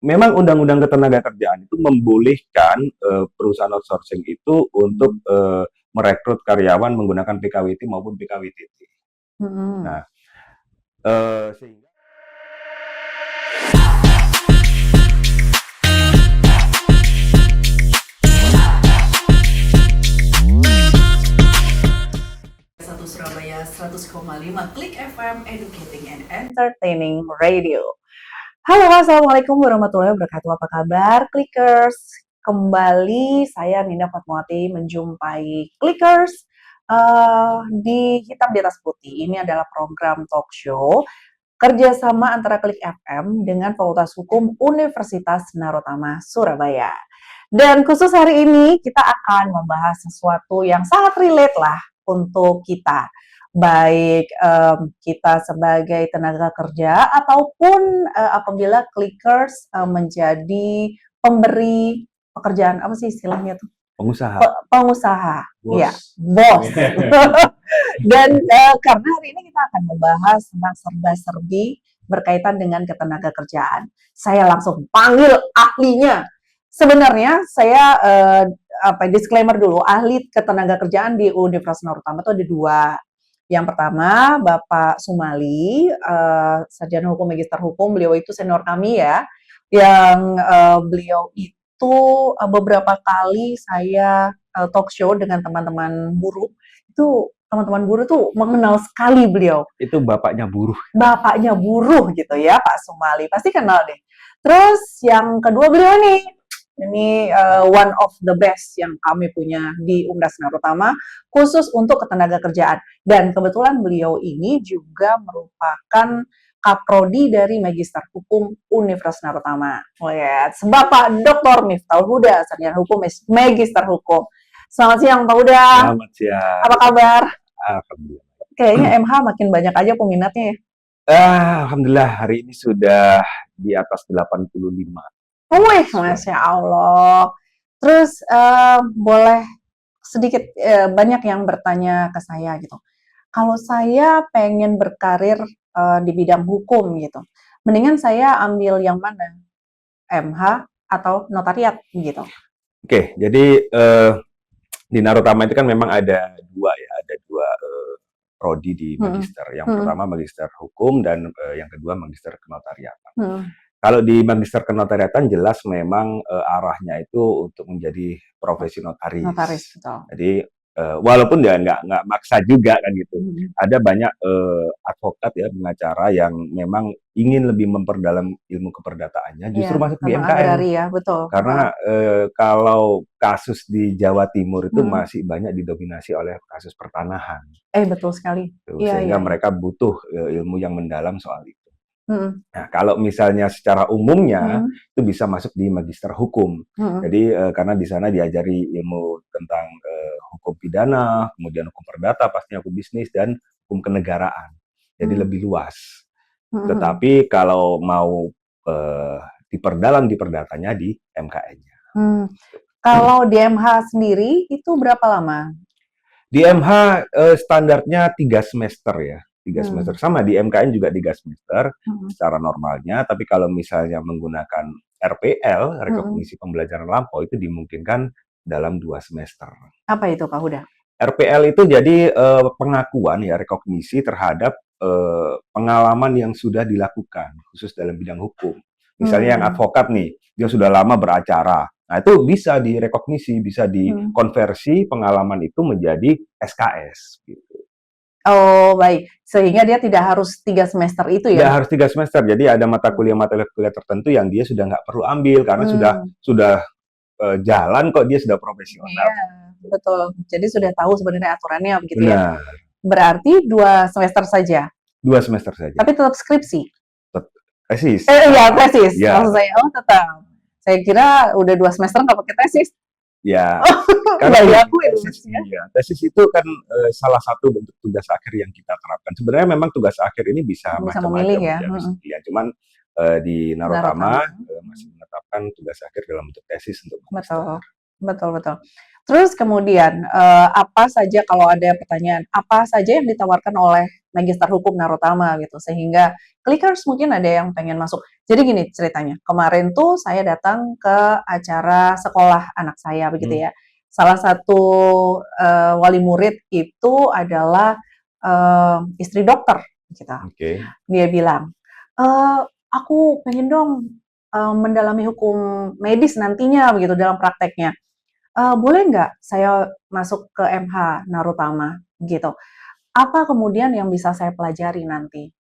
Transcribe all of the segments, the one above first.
memang undang-undang ketenagakerjaan itu membolehkan perusahaan outsourcing itu untuk merekrut karyawan menggunakan PKWT maupun PKWTT. Hmm. Nah, sehingga Satu Surabaya 100,5 Klik FM Educating and Entertaining Radio. Halo, assalamualaikum warahmatullahi wabarakatuh. Apa kabar, Clickers? Kembali saya Nina Fatmawati menjumpai Clickers di Hitam di Atas Putih. Ini adalah program talk show kerjasama antara Klik FM dengan Fakultas Hukum Universitas Narotama Surabaya. Dan khusus hari ini kita akan membahas sesuatu yang sangat relate lah untuk kita, baik kita sebagai tenaga kerja ataupun apabila Clickers menjadi pemberi pekerjaan, apa sih istilahnya tuh? pengusaha, Pengusaha, bos. ya, bos. Dan karena hari ini kita akan membahas tentang serba-serbi berkaitan dengan ketenaga kerjaan. Saya langsung panggil ahlinya. Sebenarnya saya disclaimer dulu, ahli ketenaga kerjaan di Universitas Narotama itu ada dua. Yang pertama, Bapak Sumali, sarjana hukum, magister hukum, beliau itu senior kami ya, yang beliau itu beberapa kali saya talk show dengan teman-teman buruh, itu teman-teman buruh tuh mengenal sekali beliau. Itu bapaknya buruh. Bapaknya buruh gitu ya, Pak Sumali. Pasti kenal deh. Terus yang kedua beliau nih, ini one of the best yang kami punya di Universitas Narotama, khusus untuk ketenaga kerjaan. Dan kebetulan beliau ini juga merupakan kaprodi dari Magister Hukum Universitas Narotama. Lihat, Bapak Dr. Miftahul Huda, sarjana hukum, Magister Hukum. Selamat siang, Pak Huda. Selamat siang. Apa kabar? Alhamdulillah. Kayaknya MH makin banyak aja peminatnya ya. Alhamdulillah hari ini sudah di atas 85. Wih, Masya Allah. Terus boleh sedikit banyak yang bertanya ke saya gitu. Kalau saya pengen berkarir di bidang hukum gitu, mendingan saya ambil yang mana? MH atau notariat gitu? Oke, jadi di Narotama itu kan memang ada dua prodi di magister. Yang pertama magister hukum dan yang kedua magister kenotariatan. Kalau di magister kenotariatan jelas memang arahnya itu untuk menjadi profesi notaris. Notaris, betul. Jadi walaupun dia nggak maksa juga kan gitu. Ada banyak advokat ya, pengacara yang memang ingin lebih memperdalam ilmu keperdataannya, justru masuk di MKN. Agrari ya, betul. Karena kalau kasus di Jawa Timur itu masih banyak didominasi oleh kasus pertanahan. Betul sekali. Sehingga mereka butuh ilmu yang mendalam soal itu. Nah, kalau misalnya secara umumnya itu bisa masuk di magister hukum. Jadi karena di sana diajari ilmu tentang hukum pidana, kemudian hukum perdata, pastinya hukum bisnis dan hukum kenegaraan. Jadi lebih luas. Tetapi kalau mau diperdalam di perdatanya di MKN-nya. Kalau di MH sendiri itu berapa lama? Di MH standarnya 3 semester ya. 3 semester. Sama di MKN juga 3 semester secara normalnya, tapi kalau misalnya menggunakan RPL, rekognisi pembelajaran lampau, itu dimungkinkan dalam 2 semester. Apa itu, Pak Huda? RPL itu jadi pengakuan ya, rekognisi terhadap pengalaman yang sudah dilakukan, khusus dalam bidang hukum. Misalnya yang advokat nih, dia sudah lama beracara. Nah, itu bisa direkognisi, bisa dikonversi pengalaman itu menjadi SKS gitu. Oh, baik. Sehingga dia tidak harus 3 semester itu ya? Tidak harus 3 semester. Jadi ada mata kuliah tertentu yang dia sudah nggak perlu ambil karena sudah jalan kok, dia sudah profesional. Iya, betul. Jadi sudah tahu sebenarnya aturannya begitu ya. Berarti 2 semester saja. 2 semester saja. Tapi tetap skripsi. Tesis. Iya, tesis. Maksud saya, tetap. Saya kira udah 2 semester nggak pakai tesis. Ya, karena tesis itu kan salah satu bentuk tugas akhir yang kita terapkan. Sebenarnya memang tugas akhir ini bisa memilih ya. Ya, cuman di Narotama masih menetapkan tugas akhir dalam bentuk tesis untuk betul. Terus kemudian, apa saja kalau ada pertanyaan, apa saja yang ditawarkan oleh magister hukum Narutama gitu, sehingga Clickers mungkin ada yang pengen masuk. Jadi gini ceritanya, kemarin tuh saya datang ke acara sekolah anak saya begitu ya. Salah satu, wali murid itu adalah, istri dokter gitu. Dia bilang, "Aku pengen dong, mendalami hukum medis nantinya," begitu, dalam prakteknya. Boleh nggak saya masuk ke MH Narutama gitu. Apa kemudian yang bisa saya pelajari nanti?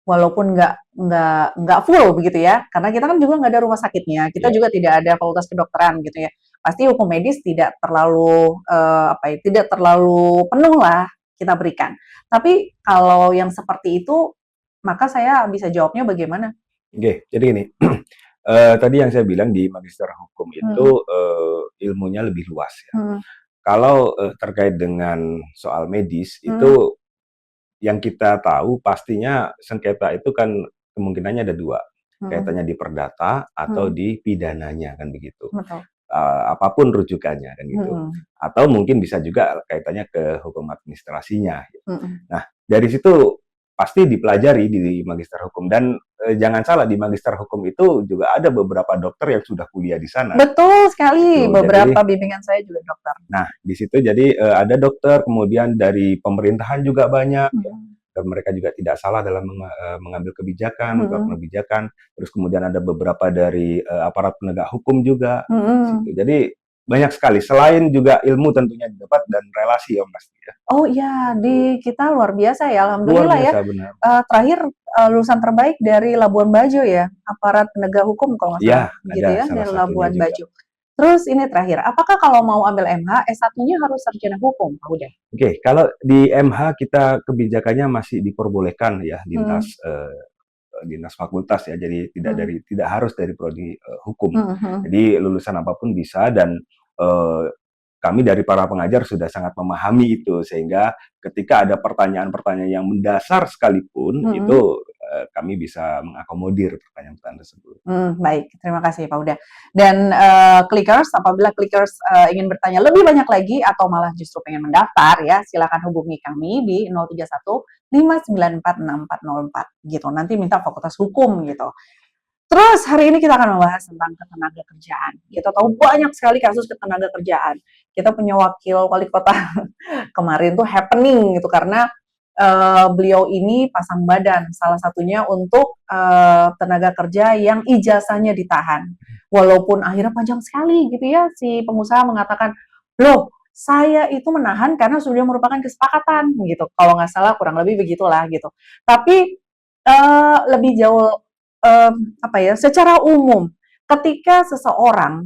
Walaupun nggak full begitu ya, karena kita kan juga nggak ada rumah sakitnya, kita juga tidak ada fakultas kedokteran gitu ya. Pasti hukum medis tidak terlalu, apa ya, tidak terlalu penuh lah kita berikan. Tapi kalau yang seperti itu, maka saya bisa jawabnya bagaimana? Jadi gini, tadi yang saya bilang di magister hukum itu ilmunya lebih luas ya. Kalau terkait dengan soal medis itu yang kita tahu pastinya sengketa itu kan kemungkinannya ada dua, kaitannya di perdata atau di pidananya kan begitu. Apapun rujukannya kan gitu. Atau mungkin bisa juga kaitannya ke hukum administrasinya. Nah dari situ pasti dipelajari di magister hukum dan jangan salah di magister hukum itu juga ada beberapa dokter yang sudah kuliah di sana. Betul sekali, beberapa bimbingan saya juga dokter. Nah di situ jadi ada dokter, kemudian dari pemerintahan juga banyak. Dan mereka juga tidak salah dalam mengambil kebijakan, menetapkan kebijakan. Terus kemudian ada beberapa dari aparat penegak hukum juga. Situ. Jadi banyak sekali. Selain juga ilmu tentunya didapat dan relasi ya Mas. Oh iya, di kita luar biasa ya, alhamdulillah luar biasa, ya. Benar. Terakhir lulusan terbaik dari Labuan Bajo ya, aparat penegak hukum kalau nggak salah, gitu ya, dari Labuan Bajo. Terus ini terakhir, apakah kalau mau ambil MH, S1-nya harus sarjana hukum, Pak Huda? Kalau di MH kita kebijakannya masih diperbolehkan ya lintas dinas fakultas ya, jadi tidak harus dari prodi hukum. Jadi lulusan apapun bisa dan kami dari para pengajar sudah sangat memahami itu sehingga ketika ada pertanyaan-pertanyaan yang mendasar sekalipun itu kami bisa mengakomodir pertanyaan-pertanyaan tersebut. Baik, terima kasih Pak Huda. Dan Clickers, apabila Clickers ingin bertanya lebih banyak lagi atau malah justru pengen mendaftar ya, silakan hubungi kami di 031 594 6404 gitu. Nanti minta fakultas hukum gitu. Terus hari ini kita akan membahas tentang ketenaga kerjaan. Kita tahu banyak sekali kasus ketenaga kerjaan. Kita punya wakil wali kota kemarin tuh happening gitu karena beliau ini pasang badan salah satunya untuk tenaga kerja yang ijazahnya ditahan. Walaupun akhirnya panjang sekali gitu ya, si pengusaha mengatakan, loh saya itu menahan karena sudah merupakan kesepakatan gitu. Kalau nggak salah kurang lebih begitulah gitu. Tapi lebih jauh secara umum, ketika seseorang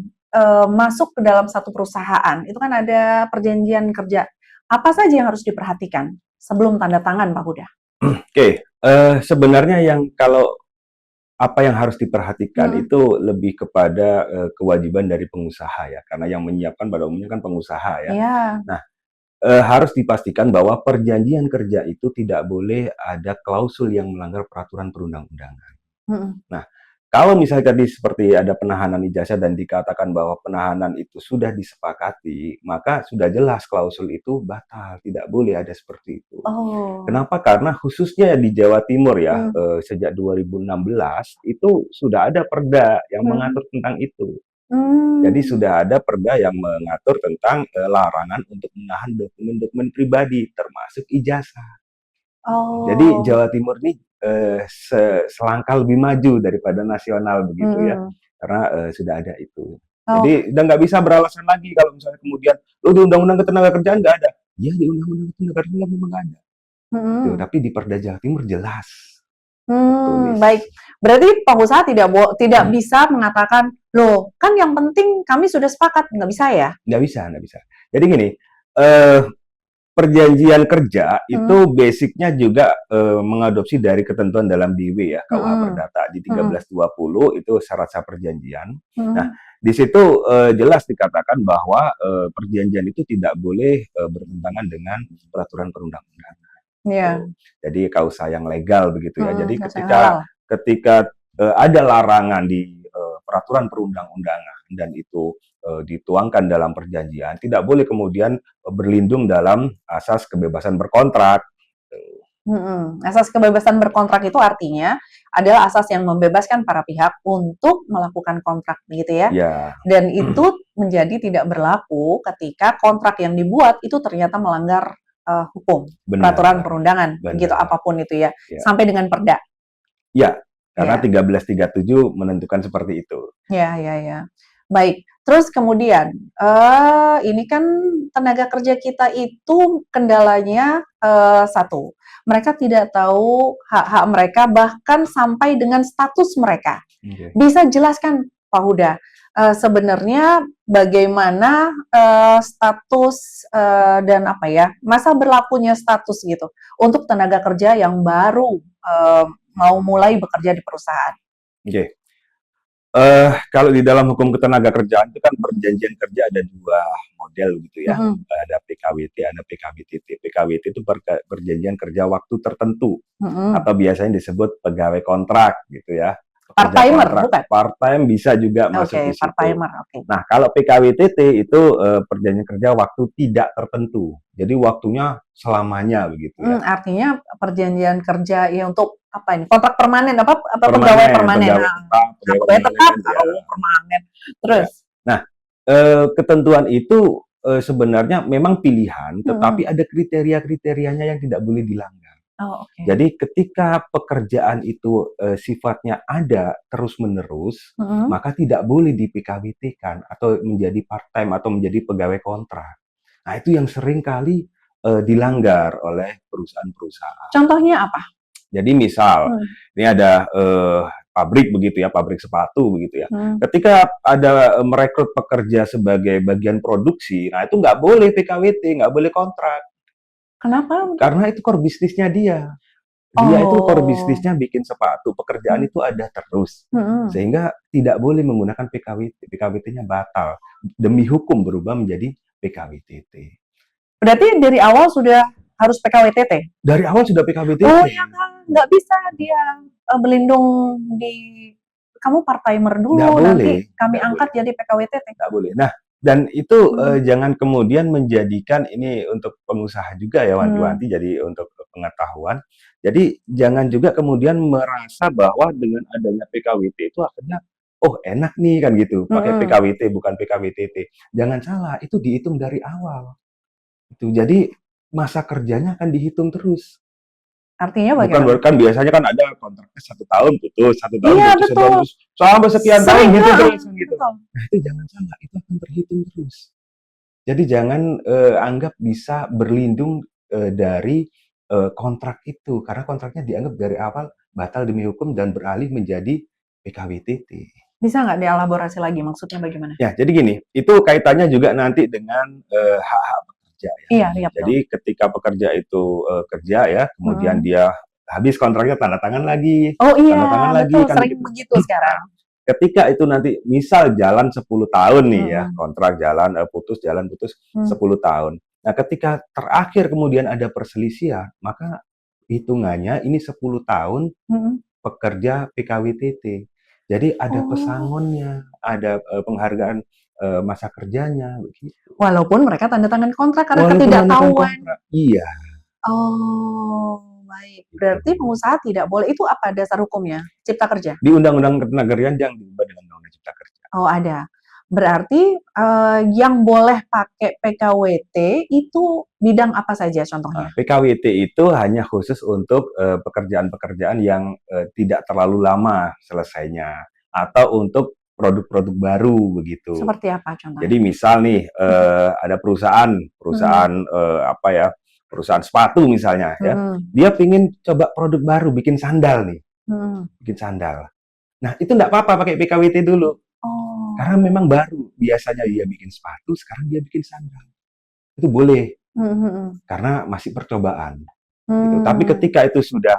masuk ke dalam satu perusahaan, itu kan ada perjanjian kerja. Apa saja yang harus diperhatikan sebelum tanda tangan, Pak Huda? Sebenarnya kalau apa yang harus diperhatikan itu lebih kepada kewajiban dari pengusaha ya, karena yang menyiapkan pada umumnya kan pengusaha ya. Nah, harus dipastikan bahwa perjanjian kerja itu tidak boleh ada klausul yang melanggar peraturan perundang-undangan. Nah, kalau misalnya tadi seperti ada penahanan ijazah dan dikatakan bahwa penahanan itu sudah disepakati, maka sudah jelas klausul itu batal, tidak boleh ada seperti itu. Kenapa? Karena khususnya di Jawa Timur ya, sejak 2016 itu sudah ada perda yang mengatur tentang itu. Jadi sudah ada perda yang mengatur tentang larangan untuk menahan dokumen-dokumen pribadi, termasuk ijazah. Jadi Jawa Timur ini selangkah lebih maju daripada nasional begitu ya, karena sudah ada itu. Jadi udah nggak bisa beralasan lagi kalau misalnya kemudian di Undang-Undang Ketenagakerjaan nggak ada. Ya di Undang-Undang Ketenagakerjaan memang ada. Tuh, tapi di Perda Jawa Timur jelas. Baik, berarti pengusaha tidak bisa mengatakan, loh kan yang penting kami sudah sepakat, nggak bisa ya? Nggak bisa. Jadi gini, perjanjian kerja itu basicnya juga mengadopsi dari ketentuan dalam DW ya, KUH Perdata di 1320 itu syarat-syarat perjanjian. Nah, di situ jelas dikatakan bahwa perjanjian itu tidak boleh bertentangan dengan peraturan perundang-undangan. Jadi kausa yang legal begitu ya. Jadi ketika ada larangan di peraturan perundang-undangan dan itu dituangkan dalam perjanjian, tidak boleh kemudian berlindung dalam asas kebebasan berkontrak. Asas kebebasan berkontrak itu artinya adalah asas yang membebaskan para pihak untuk melakukan kontrak, begitu ya? Ya. Dan itu menjadi tidak berlaku ketika kontrak yang dibuat itu ternyata melanggar hukum, Benar. peraturan perundangan, Benar. begitu apapun itu ya, Ya. sampai dengan perda. Ya, karena Ya. 1337 menentukan seperti itu. Ya. Baik, terus kemudian ini kan tenaga kerja kita itu kendalanya satu, mereka tidak tahu hak-hak mereka bahkan sampai dengan status mereka. Okay. Bisa jelaskan Pak Huda, sebenarnya bagaimana status dan apa ya, masa berlakunya status gitu untuk tenaga kerja yang baru mau mulai bekerja di perusahaan? Oke. Kalau di dalam hukum ketenagakerjaan itu kan perjanjian kerja ada 2 model gitu ya. Ada PKWT, ada PKWTT. PKWT itu perjanjian kerja waktu tertentu atau biasanya disebut pegawai kontrak gitu ya. Part-timer, bukan? Part-time bisa juga masuk di situ. Part-timer, Nah, kalau PKWTT itu perjanjian kerja waktu tidak tertentu. Jadi waktunya selamanya begitu ya. Artinya perjanjian kerja ya untuk apa ini? Kontrak permanen apa pegawai permanen? Pegawai tetap, permanen. Terus? Ya. Nah, ketentuan itu sebenarnya memang pilihan, tetapi ada kriteria-kriterianya yang tidak boleh dilanggar. Oh, okay. Jadi ketika pekerjaan itu sifatnya ada terus-menerus, maka tidak boleh di PKWT-kan atau menjadi part-time atau menjadi pegawai kontrak. Nah, itu yang sering kali dilanggar oleh perusahaan-perusahaan. Contohnya apa? Jadi misal, ini ada pabrik begitu ya, pabrik sepatu begitu ya. Ketika ada merekrut pekerja sebagai bagian produksi, nah itu nggak boleh PKWT, nggak boleh kontrak. Kenapa? Karena itu core bisnisnya dia. Dia itu core bisnisnya bikin sepatu, pekerjaan itu ada terus. Sehingga tidak boleh menggunakan PKWT. PKWT-nya batal. Demi hukum berubah menjadi PKWTT. Berarti dari awal sudah harus PKWTT? Dari awal sudah PKWTT. Oh ya kan, nggak bisa dia berlindung di kamu part-timer dulu, nanti kami angkat jadi PKWTT. Nggak boleh. Nah, dan itu jangan kemudian menjadikan ini untuk pengusaha juga ya, Wanti-wanti, jadi untuk pengetahuan. Jadi jangan juga kemudian merasa bahwa dengan adanya PKWT itu akhirnya, oh enak nih kan gitu, pakai PKWT bukan PKWTT. Jangan salah, itu dihitung dari awal. Itu jadi masa kerjanya akan dihitung terus. Artinya bagaimana? Bukan, kan biasanya kan ada kontraknya 1 tahun putus, 1 tahun iya, putus, 1 betul. tahun putus, sampai sekian tahun gitu terus gitu. Betul. Nah itu jangan salah, itu akan terhitung terus. Jadi jangan anggap bisa berlindung dari kontrak itu, karena kontraknya dianggap dari awal batal demi hukum dan beralih menjadi PKWTT. Bisa nggak dielaborasi lagi, maksudnya bagaimana? Ya, jadi gini, itu kaitannya juga nanti dengan hak-hak pekerja ya. Iya, Jadi ketika pekerja itu kerja ya, kemudian dia habis kontraknya tanda tangan lagi. Oh iya, tanda tangan lagi, betul, kan sering begitu sekarang. Ketika itu nanti misal jalan 10 tahun nih ya, kontrak jalan putus 10 tahun. Nah, ketika terakhir kemudian ada perselisihan, maka hitungannya ini 10 tahun pekerja PKWTT. Jadi ada pesangonnya, ada penghargaan masa kerjanya begitu. Walaupun mereka tanda tangan kontrak karena ketidaktahuan. Iya. Oh, baik. Berarti pengusaha tidak boleh. Itu apa dasar hukumnya? Cipta kerja? Di Undang-Undang Ketenagakerjaan yang diubah dengan Undang-Undang Cipta Kerja. Oh, ada. Berarti yang boleh pakai PKWT itu bidang apa saja contohnya? PKWT itu hanya khusus untuk pekerjaan-pekerjaan yang tidak terlalu lama selesainya, atau untuk produk-produk baru begitu. Seperti apa contohnya? Jadi misal nih ada perusahaan apa ya, perusahaan sepatu misalnya ya, dia pingin coba produk baru, bikin sandal nih, bikin sandal. Nah itu nggak apa-apa pakai PKWT dulu. Karena memang baru, biasanya dia bikin sepatu, sekarang dia bikin sandal. Itu boleh, karena masih percobaan. Gitu. Tapi ketika itu sudah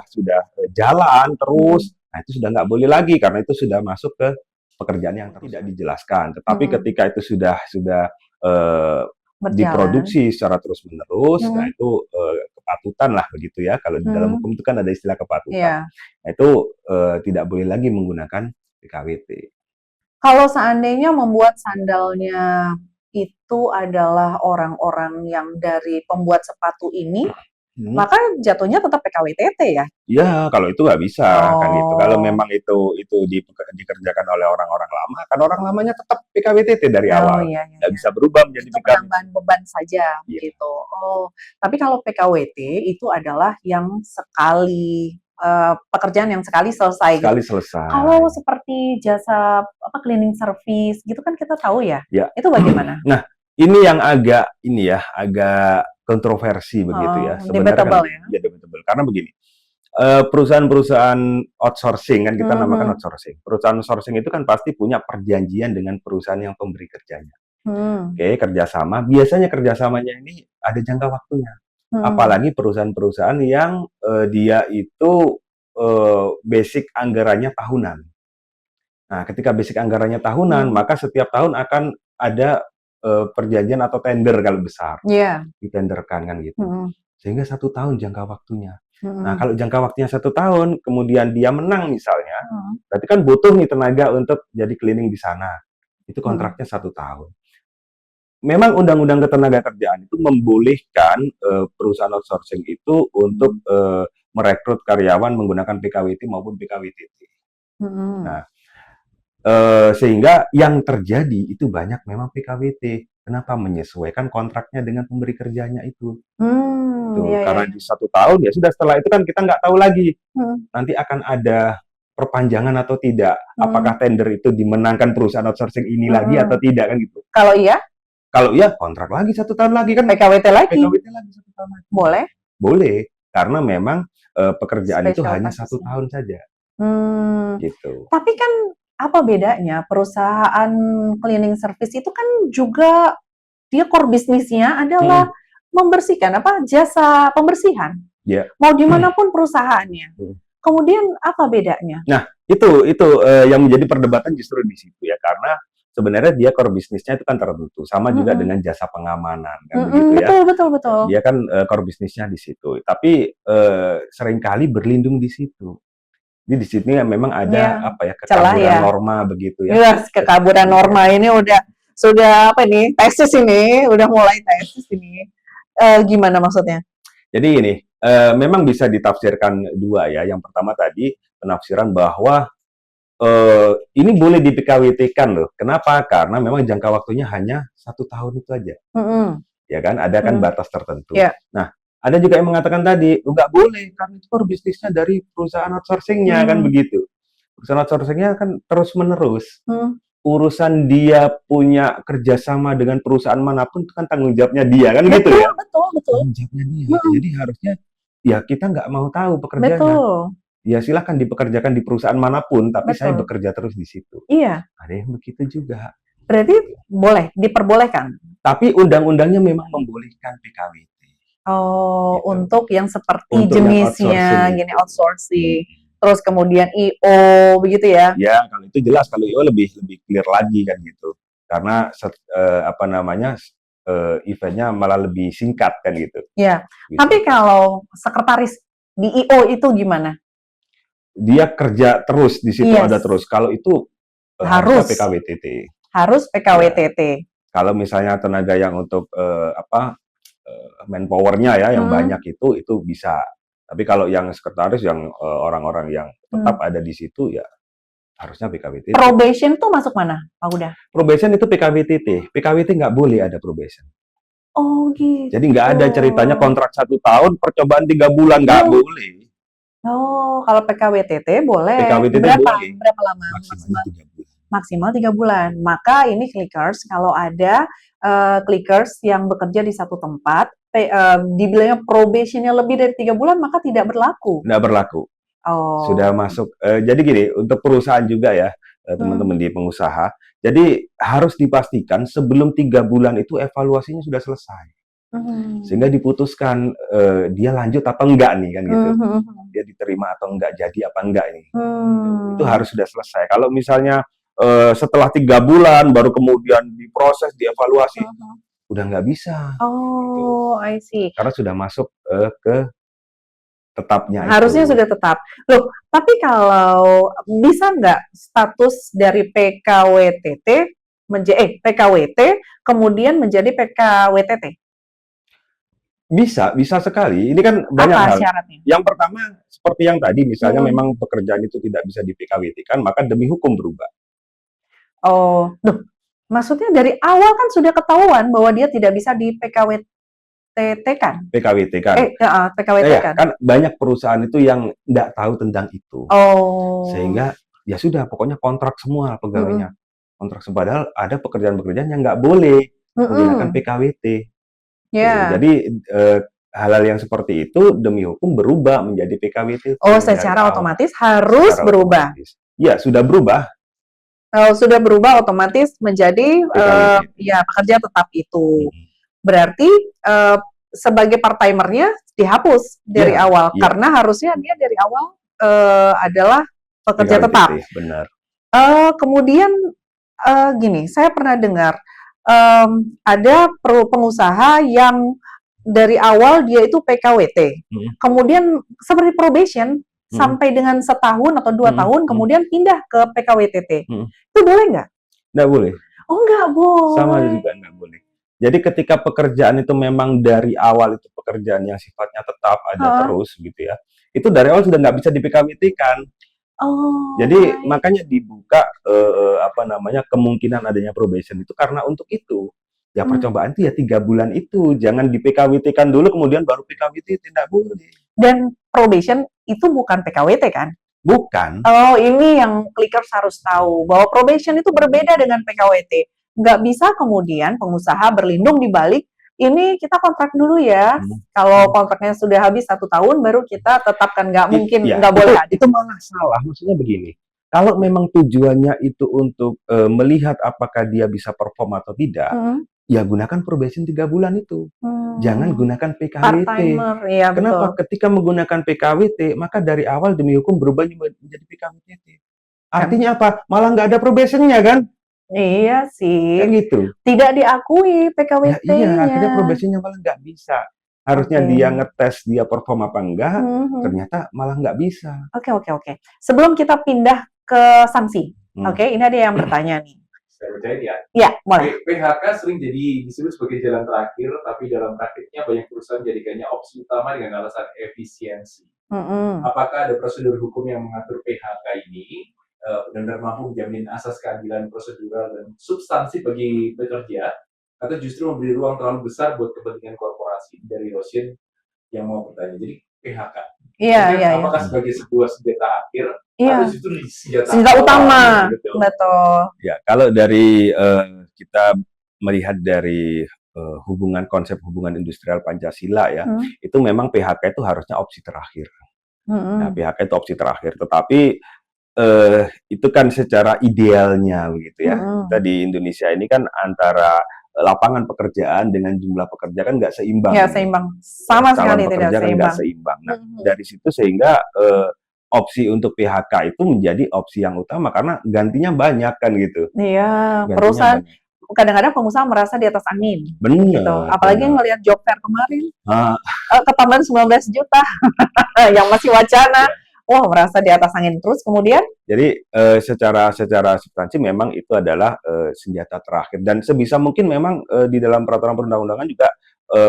jalan terus, nah itu sudah nggak boleh lagi, karena itu sudah masuk ke pekerjaan yang tidak dijelaskan. Tetapi ketika itu sudah diproduksi secara terus-menerus, nah itu kepatutan lah begitu ya. Kalau di dalam hukum itu kan ada istilah kepatutan. Nah itu tidak boleh lagi menggunakan PKWT. Kalau seandainya membuat sandalnya itu adalah orang-orang yang dari pembuat sepatu ini, maka jatuhnya tetap PKWTT ya? Ya, kalau itu nggak bisa kan gitu. Kalau Oh. memang itu dikerjakan oleh orang-orang lama, kan orang lamanya tetap PKWTT dari Oh, awal, iya iya nggak iya. bisa berubah menjadi Itu PKW. penambahan beban saja Iya. gitu. Oh, tapi kalau PKWT itu adalah yang sekali, pekerjaan yang sekali selesai gitu. Sekali selesai. Kalau seperti jasa apa cleaning service gitu kan kita tahu ya, Ya. itu bagaimana? Nah, ini yang agak kontroversi begitu ya. Sebenarnya kan Debatable ya? ya debatable. Karena begini, perusahaan-perusahaan outsourcing kan kita namakan outsourcing. Perusahaan outsourcing itu kan pasti punya perjanjian dengan perusahaan yang pemberi kerjanya. Oke, kerjasama. Biasanya kerjasamanya ini ada jangka waktunya. Apalagi perusahaan-perusahaan yang dia itu basic anggarannya tahunan. Nah, ketika basic anggarannya tahunan, maka setiap tahun akan ada perjanjian atau tender kalau besar. Ditenderkan kan gitu. Sehingga 1 tahun jangka waktunya. Nah, kalau jangka waktunya 1 tahun, kemudian dia menang misalnya, berarti kan butuh nih tenaga untuk jadi cleaning di sana. Itu kontraknya 1 tahun. Memang Undang-Undang Ketenagakerjaan itu membolehkan perusahaan outsourcing itu untuk merekrut karyawan menggunakan PKWT maupun PKWTT. Nah, sehingga yang terjadi itu banyak memang PKWT. Kenapa? Menyesuaikan kontraknya dengan pemberi kerjanya itu. Tuh, Iya, karena iya. di 1 tahun ya sudah, setelah itu kan kita nggak tahu lagi nanti akan ada perpanjangan atau tidak. Apakah tender itu dimenangkan perusahaan outsourcing ini lagi atau tidak kan gitu. Kalau iya? Kalau iya kontrak lagi 1 tahun lagi kan. PKWT lagi? PKWT lagi 1 tahun lagi. Boleh? Boleh, karena memang pekerjaan itu Special hanya kasus 1 tahun saja. Gitu. Tapi kan apa bedanya perusahaan cleaning service itu kan juga dia core bisnisnya adalah membersihkan apa jasa pembersihan. Ya. Mau dimanapun perusahaannya. Kemudian apa bedanya? Nah, itu yang menjadi perdebatan justru di situ ya, karena sebenarnya dia core bisnisnya itu kan tertentu, sama juga dengan jasa pengamanan kan begitu ya. Betul. Dia kan core bisnisnya di situ, tapi seringkali berlindung di situ. Jadi di sini ya memang ada kekaburan norma begitu ya. Yes, kekaburan norma ini sudah apa nih? Tesis ini, udah mulai tesis ini. Gimana maksudnya? Jadi ini memang bisa ditafsirkan dua ya. Yang pertama tadi penafsiran bahwa ini boleh di PKWT-kan loh. Kenapa? Karena memang jangka waktunya hanya 1 tahun itu aja. Ya kan, ada kan batas tertentu. Nah, ada juga yang mengatakan tadi, nggak boleh, karena itu core bisnisnya dari perusahaan outsourcing-nya kan begitu. Perusahaan outsourcing-nya kan terus-menerus. Urusan dia punya kerjasama dengan perusahaan manapun itu kan tanggung jawabnya dia kan gitu ya. Betul. Tanggung jawabnya dia. Jadi harusnya ya kita nggak mau tahu pekerjaannya. Ya silahkan dipekerjakan di perusahaan manapun, tapi saya bekerja terus di situ. Iya. Ada yang begitu juga. Berarti boleh, diperbolehkan. Tapi undang-undangnya memang membolehkan PKWT. Oh, gitu. Untuk yang seperti jenisnya gini outsourcing. Terus kemudian IO begitu ya? Ya, kalau itu jelas, kalau IO lebih clear lagi kan gitu. Karena eventnya malah lebih singkat kan gitu. Iya. Tapi kalau sekretaris di IO itu gimana? Dia kerja terus di situ ada terus. Kalau itu harus PKWTT. Harus PKWTT. Ya. Kalau misalnya tenaga yang untuk manpower-nya ya yang banyak itu bisa. Tapi kalau yang sekretaris yang orang-orang yang tetap ada di situ ya harusnya PKWTT. Probation tuh masuk mana, Pak Huda? Probation itu PKWTT. PKWT nggak boleh ada probation. Oh gitu. Jadi nggak ada ceritanya kontrak 1 tahun, percobaan 3 bulan, nggak boleh. Oh, kalau PKWTT boleh. PKWTT boleh. Berapa lama? Maksimal 3 bulan. Maka ini clickers, kalau ada clickers yang bekerja di satu tempat, dibilangnya probationnya lebih dari 3 bulan, maka tidak berlaku. Tidak berlaku. Oh. Sudah masuk. Jadi gini, untuk perusahaan juga ya, teman-teman di pengusaha. Jadi harus dipastikan sebelum 3 bulan itu evaluasinya sudah selesai. Sehingga diputuskan dia lanjut apa enggak nih kan gitu. Dia diterima atau enggak, jadi apa enggak ini. Itu harus sudah selesai. Kalau misalnya setelah 3 bulan baru kemudian diproses, dievaluasi, udah nggak bisa. Oh, gitu. I see. Karena sudah masuk ke tetapnya Harusnya itu. sudah tetap. Loh, tapi kalau bisa nggak status dari PKWTT PKWT kemudian menjadi PKWTT? Bisa sekali. Ini kan banyak Apa hal. syaratnya? Yang pertama, seperti yang tadi, misalnya Hmm. memang pekerjaan itu tidak bisa di-PKWT-kan, maka demi hukum berubah. Oh, loh, maksudnya dari awal kan sudah ketahuan bahwa dia tidak bisa di PKWTT-kan? PKWT-kan. PKWT-kan. Kan banyak perusahaan itu yang nggak tahu tentang itu. Oh. Sehingga ya sudah, pokoknya kontrak semua pegawainya. Kontrak semua. Padahal ada pekerjaan-pekerjaan yang nggak boleh menggunakan PKWT. Ya. Jadi hal-hal yang seperti itu demi hukum berubah menjadi PKWT. Oh, secara otomatis harus Secara berubah. otomatis. Ya, sudah berubah. Sudah berubah otomatis menjadi ya pekerja tetap itu. Berarti sebagai part-timernya dihapus dari awal karena harusnya dia dari awal adalah pekerja PKWT, tetap. Benar. Kemudian gini, saya pernah dengar ada pengusaha yang dari awal dia itu PKWT, kemudian seperti probation sampai dengan setahun atau 2 tahun, kemudian pindah ke PKWTT. Itu boleh nggak? Nggak boleh. Oh, nggak boleh. Sama juga nggak boleh. Jadi ketika pekerjaan itu memang dari awal itu pekerjaan yang sifatnya tetap ada terus gitu ya, itu dari awal sudah nggak bisa di PKWT-kan. Oh. Jadi makanya dibuka kemungkinan adanya probation itu karena untuk itu. Ya percobaan itu ya 3 bulan itu, jangan di PKWT-kan dulu kemudian baru PKWT, tidak boleh. Dan probation itu bukan PKWT kan? Bukan. Oh, ini yang clickers harus tahu bahwa probation itu berbeda dengan PKWT. Nggak bisa kemudian pengusaha berlindung di balik ini kita kontrak dulu ya. Kalau kontraknya sudah habis 1 tahun baru kita tetapkan, nggak mungkin nggak boleh. Itu malah salah. Maksudnya begini, kalau memang tujuannya itu untuk melihat apakah dia bisa perform atau tidak, ya gunakan probation 3 bulan itu. Jangan gunakan PKWT. Ya, kenapa? Betul. Ketika menggunakan PKWT, maka dari awal demi hukum berubah menjadi PKWT. Artinya apa? Malah nggak ada probationnya kan? Iya sih. Kan gitu. Tidak diakui PKWT-nya. Ya, iya, akhirnya probationnya malah nggak bisa. Harusnya dia ngetes dia perform apa enggak, ternyata malah nggak bisa. Oke. Sebelum kita pindah ke sanksi, ini ada yang bertanya nih. Saya percaya ya. Ya, boleh. PHK sering jadi disebut sebagai jalan terakhir, tapi dalam praktiknya banyak perusahaan menjadikannya opsi utama dengan alasan efisiensi. Apakah ada prosedur hukum yang mengatur PHK ini benar-benar mampu menjamin asas keadilan prosedural dan substansi bagi pekerja, atau justru memberi ruang terlalu besar buat kepentingan korporasi? Dari Rosin yang mau bertanya. Jadi PHK. Iya. Apakah sebagai sebuah senjata akhir atau justru senjata utama? Betul. Ya, kalau dari kita melihat dari konsep hubungan industrial Pancasila ya, itu memang PHK itu harusnya opsi terakhir. Nah, PHK itu opsi terakhir, tetapi itu kan secara idealnya begitu ya. Kita di Indonesia ini kan antara lapangan pekerjaan dengan jumlah pekerja kan nggak seimbang. Nggak seimbang, sama sekali tidak seimbang. Nah, dari situ sehingga opsi untuk PHK itu menjadi opsi yang utama karena gantinya banyak kan gitu. Iya, perusahaan kadang-kadang pengusaha merasa di atas angin. Benar. Gitu. Apalagi ngelihat job fair kemarin, ketambahan 19 juta yang masih wacana. Wah, merasa di atas angin terus kemudian. Jadi secara substansi memang itu adalah senjata terakhir dan sebisa mungkin memang di dalam peraturan perundang-undangan juga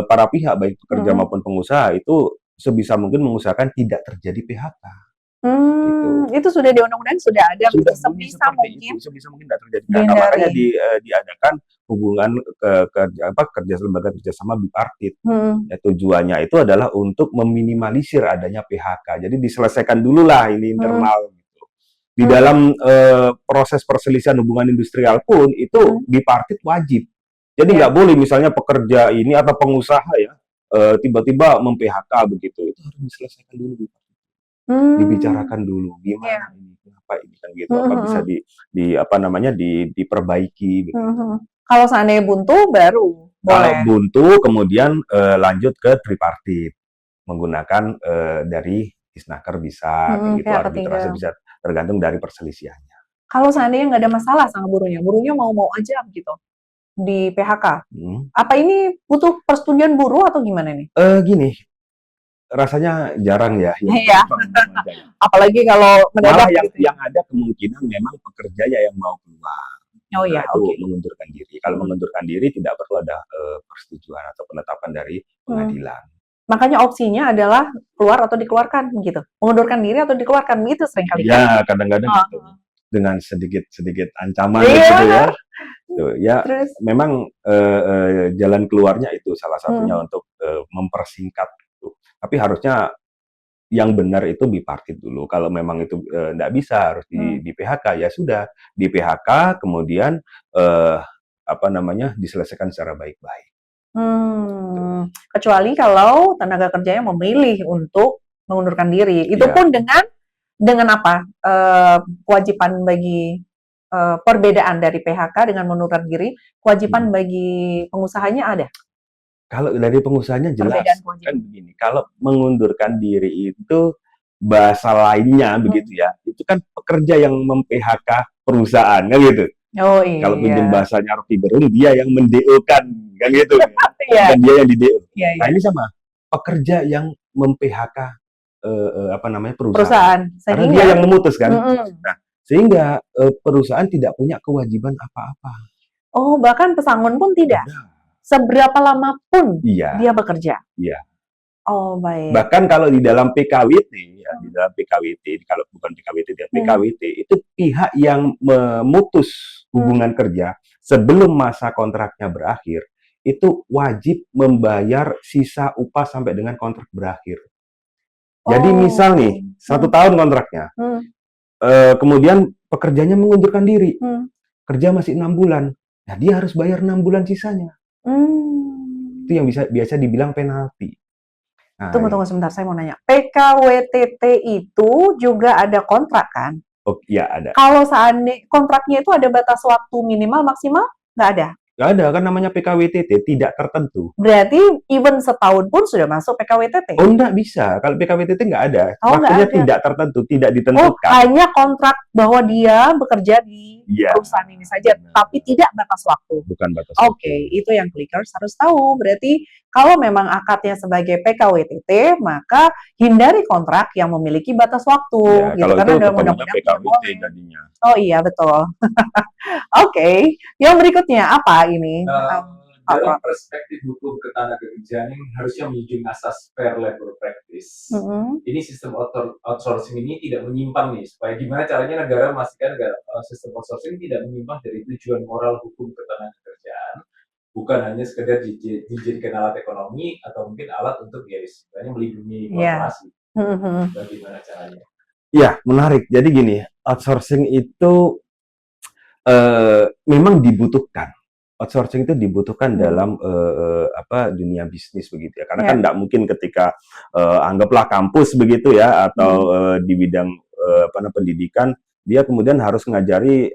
para pihak baik pekerja maupun pengusaha itu sebisa mungkin mengusahakan tidak terjadi PHK. Gitu. Itu sudah di undang-undang sudah ada. Sebisa mungkin tidak terjadi PHK. Makanya diadakan hubungan lembaga kerjasama bipartit. Ya, tujuannya itu adalah untuk meminimalisir adanya PHK. Jadi diselesaikan dulu lah ini internal. Gitu. Di dalam proses perselisihan hubungan industrial pun itu bipartit wajib. Jadi nggak boleh misalnya pekerja ini atau pengusaha ya tiba-tiba mem-PHK begitu. Itu harus diselesaikan dulu bipartit. Dibicarakan dulu gimana ini, kenapa ini kan gitu, apa bisa diperbaiki gitu. Kalau seandainya buntu baru boleh. Kalau buntu kemudian lanjut ke tripartit menggunakan dari Disnaker bisa gitu, arbitrase bisa, tergantung dari perselisihannya. Kalau seandainya nggak ada masalah sama buruhnya mau aja gitu di PHK, apa ini butuh persetujuan buruh atau gimana nih? Gini, rasanya jarang ya yang Iya. Apalagi kalau malah mendadak gitu. yang ada kemungkinan memang pekerjanya yang mau keluar. Oh iya, itu oke. mengundurkan diri. Kalau mengundurkan diri tidak perlu ada persetujuan atau penetapan dari pengadilan. Makanya opsinya adalah keluar atau dikeluarkan gitu. Mengundurkan diri atau dikeluarkan gitu seringkali kan. Ya, kadang-kadang gitu. Dengan sedikit ancaman gitu ya. Tuh, ya Terus? memang jalan keluarnya itu salah satunya untuk mempersingkat itu. Tapi harusnya yang benar itu bipartit dulu. Kalau memang itu nggak bisa harus di PHK, ya sudah di PHK, kemudian diselesaikan secara baik-baik. Kecuali kalau tenaga kerjanya memilih untuk mengundurkan diri, itu pun dengan apa? Kewajiban bagi perbedaan dari PHK dengan mengundurkan diri, kewajiban bagi pengusahanya ada? Kalau dari pengusahanya jelas kan begini, kalau mengundurkan diri itu bahasa lainnya begitu ya, itu kan pekerja yang mem-PHK perusahaan kan gitu. Oh iya. Kalau pinjam bahasanya Rocky Gerung, dia yang men-DO-kan kan gitu. Dan dia yang di-DO. Nah ini sama, pekerja yang mem-PHK perusahaan. Karena dia yang memutuskan. Nah, sehingga perusahaan tidak punya kewajiban apa-apa. Oh, bahkan pesangon pun tidak? Seberapa lama pun dia bekerja? Iya. Oh, baik. Bahkan kalau di dalam PKWT, di dalam PKWT, kalau bukan PKWT, PKWT, itu pihak yang memutus hubungan kerja sebelum masa kontraknya berakhir, itu wajib membayar sisa upah sampai dengan kontrak berakhir. Jadi misal nih, 1 tahun kontraknya, kemudian pekerjanya mengundurkan diri, kerja masih 6 bulan, nah dia harus bayar 6 bulan sisanya. Itu yang biasa dibilang penalti. Nah, tunggu sebentar, saya mau nanya. PKWTT itu juga ada kontrak kan? Oh iya ada. Kalau seandainya kontraknya itu ada batas waktu minimal maksimal, nggak ada? Nggak ada, kan namanya PKWTT, tidak tertentu. Berarti even setahun pun sudah masuk PKWTT? Oh, nggak bisa. Kalau PKWTT nggak ada. Waktunya tidak tertentu, tidak ditentukan. Oh, hanya kontrak bahwa dia bekerja di perusahaan ini saja, tapi tidak batas waktu? Bukan batas waktu. Oke, itu yang Clickers harus tahu. Berarti kalau memang akadnya sebagai PKWTT, maka hindari kontrak yang memiliki batas waktu. Ya, gitu. Kalau karena itu dalam undang-undang PKWT jadinya. Oh iya, betul. Oke, yang berikutnya apa ini? Dalam perspektif hukum ketenagakerjaan ini harusnya menjunjung asas fair labor practice. Ini sistem outsourcing ini tidak menyimpang nih, supaya gimana caranya negara memastikan sistem outsourcing tidak menyimpang dari tujuan moral hukum ketenagakerjaan, bukan hanya sekedar dijadikan alat ekonomi atau mungkin alat untuk istilahnya melindungi korporasi. Bagaimana caranya? Ya, menarik. Jadi gini, outsourcing itu memang dibutuhkan. Outsourcing itu dibutuhkan dalam dunia bisnis begitu ya. Karena kan tidak mungkin ketika anggaplah kampus begitu ya, atau di bidang pendidikan, dia kemudian harus ngajari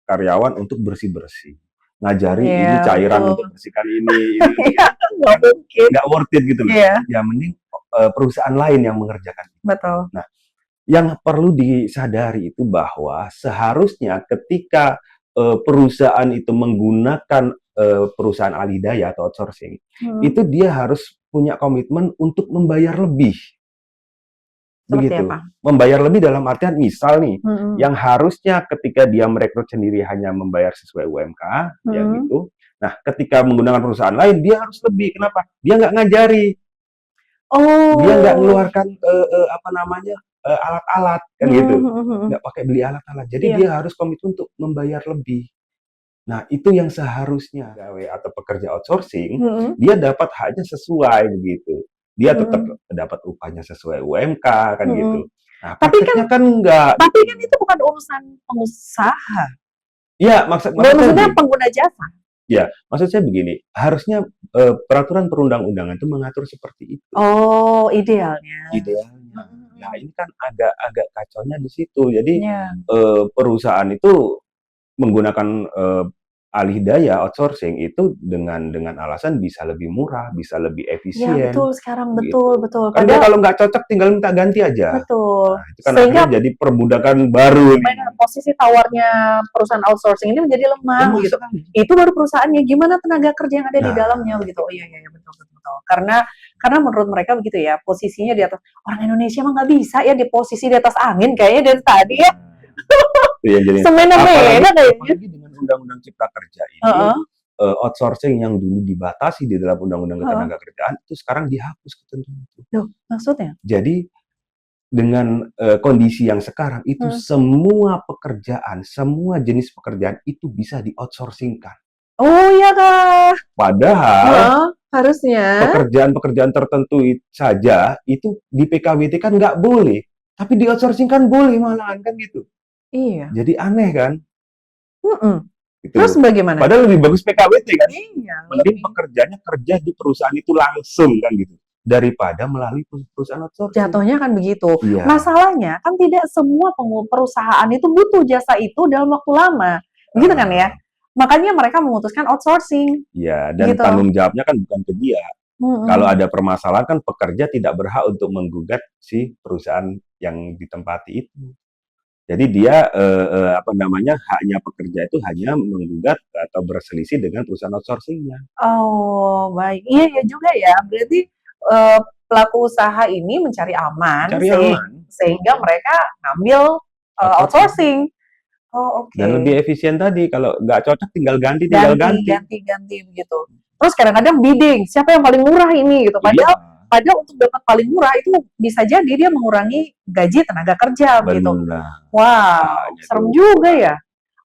karyawan untuk bersih-bersih. Ngajari ini cairan untuk bersihkan ini nggak worth it gitu loh. Ya mending perusahaan lain yang mengerjakan. Betul. Nah, yang perlu disadari itu bahwa seharusnya ketika perusahaan itu menggunakan perusahaan alih daya atau outsourcing, itu dia harus punya komitmen untuk membayar lebih. Begitu. Apa? Membayar lebih dalam artian misal nih, yang harusnya ketika dia merekrut sendiri hanya membayar sesuai UMK, ya gitu. Nah, ketika menggunakan perusahaan lain, dia harus lebih. Kenapa? Dia nggak ngajari. Dia nggak mengeluarkan alat-alat kan gitu, nggak pakai beli alat-alat. Jadi dia harus komitmen untuk membayar lebih. Nah itu yang seharusnya gawe atau pekerja outsourcing dia dapat haknya sesuai begitu. Dia tetap dapat upahnya sesuai UMK kan gitu. Nah prakteknya kan enggak. Tapi kan itu bukan urusan pengusaha. Iya maksudnya pengguna jasa. Ya, maksud saya begini, harusnya peraturan perundang-undangan itu mengatur seperti itu. Oh, idealnya. Idealnya. Nah, ini kan agak kacaunya di situ. Jadi perusahaan itu menggunakan alih daya outsourcing itu dengan alasan bisa lebih murah, bisa lebih efisien. Ya betul sekarang gitu. betul. Karena kalau nggak cocok tinggal minta ganti aja. Betul. Nah, itu kan sehingga akhirnya jadi perbudakan baru. Posisi tawarnya perusahaan outsourcing ini menjadi lemah gitu. Itu baru perusahaannya, gimana tenaga kerja yang ada di dalamnya begitu. Oh iya betul. gitu. Karena menurut mereka begitu ya, posisinya di atas. Orang Indonesia mah nggak bisa ya di posisi di atas angin kayaknya dari tadi ya. Iya, jadi Semena-mena kayaknya. apalagi dengan Undang-Undang Cipta Kerja ini, outsourcing yang dulu dibatasi di dalam Undang-Undang Ketenagakerjaan itu sekarang dihapus ketentuan itu. Loh, maksudnya? Jadi dengan kondisi yang sekarang itu semua pekerjaan, semua jenis pekerjaan itu bisa di-outsourcing-kan. Oh iya kah? Padahal harusnya pekerjaan-pekerjaan tertentu saja itu di PKWT kan nggak boleh, tapi di-outsourcing kan boleh malahan kan gitu. Iya. Jadi aneh kan? Gitu. Terus bagaimana? Padahal lebih bagus PKWT kan? Iya. Mending pekerjaannya kerja di perusahaan itu langsung kan gitu, daripada melalui perusahaan outsourcing. Jatuhnya kan begitu. Iya. Masalahnya kan tidak semua perusahaan itu butuh jasa itu dalam waktu lama, gitu kan ya? Makanya mereka memutuskan outsourcing. Iya, dan gitu. Tanggung jawabnya kan bukan ke dia. Kalau ada permasalahan kan pekerja tidak berhak untuk menggugat si perusahaan yang ditempati itu. Jadi dia haknya pekerja itu hanya menggugat atau berselisih dengan perusahaan outsourcing-nya. Oh, baik. Iya juga ya. Berarti pelaku usaha ini mencari aman, sehingga mereka ngambil outsourcing. Oh, oke. Dan lebih efisien tadi, kalau nggak cocok tinggal ganti begitu. Terus kadang-kadang bidding, siapa yang paling murah ini gitu. Padahal untuk dapat paling murah itu bisa jadi dia mengurangi gaji tenaga kerja begitu. Wow, serem juga ya.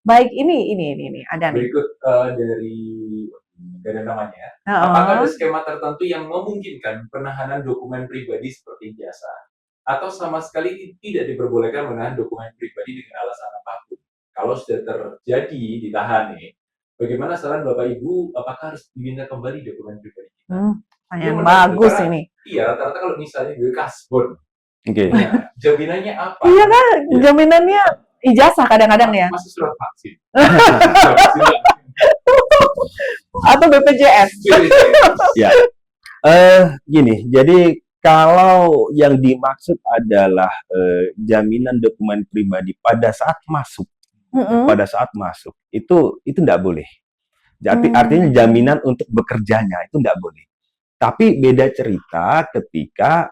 Baik, ini ada nih. Berikut dari namanya. Apakah ada skema tertentu yang memungkinkan penahanan dokumen pribadi seperti jasa, atau sama sekali tidak diperbolehkan menahan dokumen pribadi dengan alasan apapun? Kalau sudah terjadi ditahan nih, bagaimana saran Bapak Ibu? Apakah harus diminta kembali dokumen pribadi kita? Yang bagus ini. Iya, rata-rata kalau misalnya gue kasbon, nah, jaminannya apa? Iya kan, jaminannya ijazah kadang-kadang ya. Masih surat vaksin. Atau BPJS. Ya, gini. Jadi kalau yang dimaksud adalah jaminan dokumen pribadi pada saat masuk. Pada saat masuk itu tidak boleh. Jadi artinya jaminan untuk bekerjanya itu tidak boleh. Tapi beda cerita ketika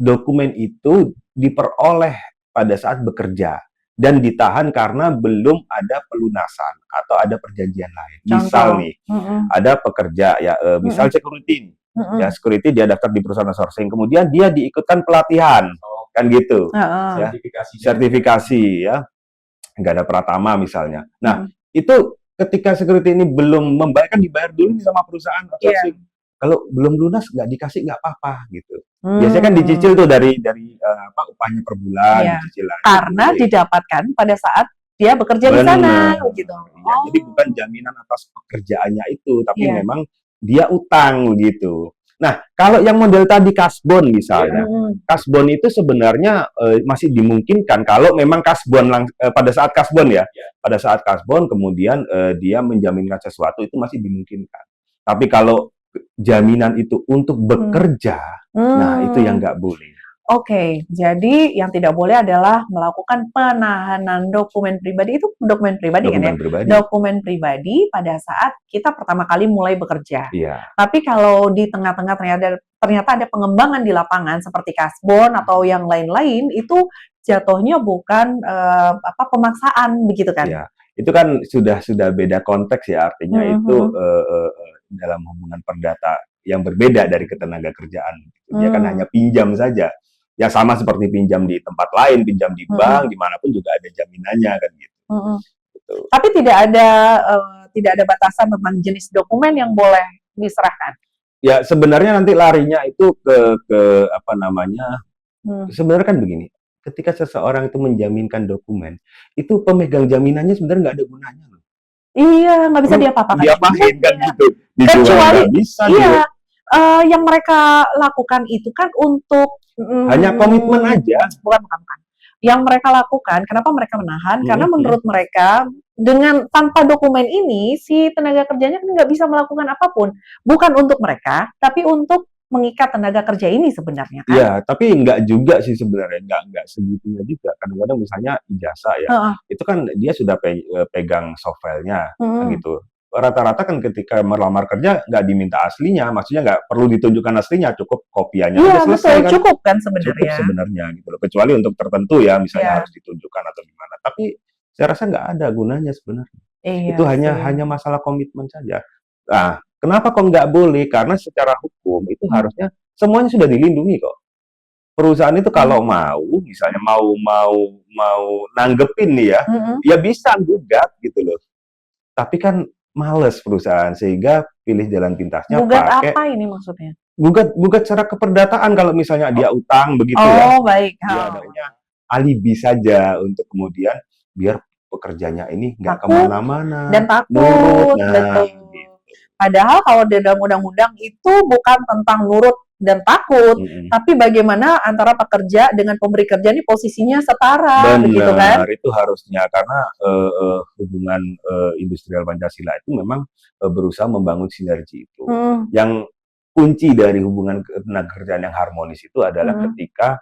dokumen itu diperoleh pada saat bekerja dan ditahan karena belum ada pelunasan atau ada perjanjian lain. Misal nih, ada pekerja ya, misal security, ya security dia daftar di perusahaan outsourcing, kemudian dia diikutkan pelatihan, kan gitu, ya, sertifikasi ya. Nggak ada Pratama misalnya. Nah, itu ketika security ini belum membayar, kan dibayar dulu sama perusahaan outsourcing. Kalau belum lunas nggak dikasih nggak apa-apa gitu. Biasanya kan dicicil tuh dari upahnya per bulan, cicilan. Karena didapatkan pada saat dia bekerja di sana gitu. Ya, jadi bukan jaminan atas pekerjaannya itu, tapi memang dia utang gitu. Nah, kalau yang model tadi kasbon misalnya, kasbon itu sebenarnya masih dimungkinkan kalau memang kasbon pada saat kasbon ya, pada saat kasbon kemudian dia menjaminkan sesuatu itu masih dimungkinkan. Tapi kalau jaminan itu untuk bekerja, nah itu yang nggak boleh. Oke, jadi yang tidak boleh adalah melakukan penahanan dokumen pribadi. Itu dokumen pribadi kan ya? Dokumen pribadi pada saat kita pertama kali mulai bekerja. Iya. Tapi kalau di tengah-tengah ternyata ada pengembangan di lapangan seperti kasbon atau yang lain-lain, itu jatuhnya bukan pemaksaan begitu kan? Iya. Itu kan sudah beda konteks ya, artinya itu dalam hubungan perdata yang berbeda dari ketenaga kerjaan. Dia kan hanya pinjam saja. Ya sama seperti pinjam di tempat lain, pinjam di bank, dimanapun juga ada jaminannya kan gitu. Gitu. Tapi tidak ada batasan tentang jenis dokumen yang boleh diserahkan. Ya sebenarnya nanti larinya itu ke apa namanya? Sebenarnya kan begini, ketika seseorang itu menjaminkan dokumen, itu pemegang jaminannya sebenarnya nggak ada gunanya loh. Iya, nggak bisa diapa-apakan. Diapain kan gitu. Kecuali bisa, iya. Yang mereka lakukan itu kan untuk hanya komitmen aja. Bukan. Yang mereka lakukan, kenapa mereka menahan? Karena menurut mereka dengan tanpa dokumen ini si tenaga kerjanya kan nggak bisa melakukan apapun. Bukan untuk mereka, tapi untuk mengikat tenaga kerja ini sebenarnya kan? Iya, tapi nggak juga sih sebenarnya, nggak segitunya juga. Kadang-kadang misalnya ijazah ya, itu kan dia sudah pegang softwarenya, kan gitu. rata-rata kan ketika melamar kerja nggak diminta aslinya, maksudnya nggak perlu ditunjukkan aslinya, cukup kopiannya Iya, aja selesai betul, kan. cukup kan Cukup sebenarnya. sebenarnya gitu loh. Kecuali untuk tertentu ya, misalnya Iya. harus ditunjukkan atau gimana. Tapi saya rasa nggak ada gunanya sebenarnya. Iya Itu hanya sih. hanya masalah komitmen saja. Nah, kenapa kok nggak boleh? Karena secara hukum itu harusnya semuanya sudah dilindungi kok. Perusahaan itu kalau mau, misalnya mau nanggepin nih ya, ya bisa gugat gitu loh. Tapi kan males perusahaan sehingga pilih jalan pintasnya Gugat pakai apa ini maksudnya? gugat secara keperdataan kalau misalnya dia utang begitu ya. Oh, baik. Dia adanya alibi saja untuk kemudian biar pekerjanya ini nggak Takut kemana-mana, dan nurut. takut, Nah, betul. gitu. Padahal kalau di dalam undang-undang itu bukan tentang nurut dan takut, tapi bagaimana antara pekerja dengan pemberi kerja ini posisinya setara, begitu kan? Benar, itu harusnya karena hubungan industrial Pancasila itu memang berusaha membangun sinergi itu. Yang kunci dari hubungan ketenagakerjaan yang harmonis itu adalah ketika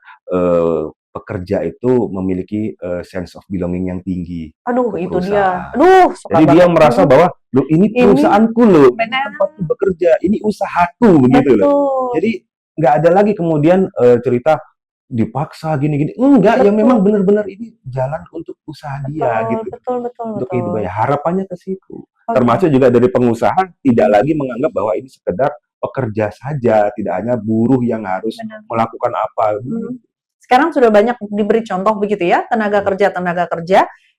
pekerja itu memiliki sense of belonging yang tinggi Aduh, ke itu dia. perusahaan. Aduh, suka Jadi dia banget. merasa bahwa, loh ini perusahaanku loh, ini benar. tempatku bekerja, ini usahaku begitu loh. Jadi nggak ada lagi kemudian cerita dipaksa gini-gini. Enggak, ya memang benar-benar ini jalan untuk usaha dia gitu. Betul. Untuk kehidupannya. Harapannya ke situ. Termasuk juga dari pengusaha tidak lagi menganggap bahwa ini sekedar pekerja saja, tidak hanya buruh yang harus melakukan apa. Sekarang sudah banyak diberi contoh begitu ya, tenaga kerja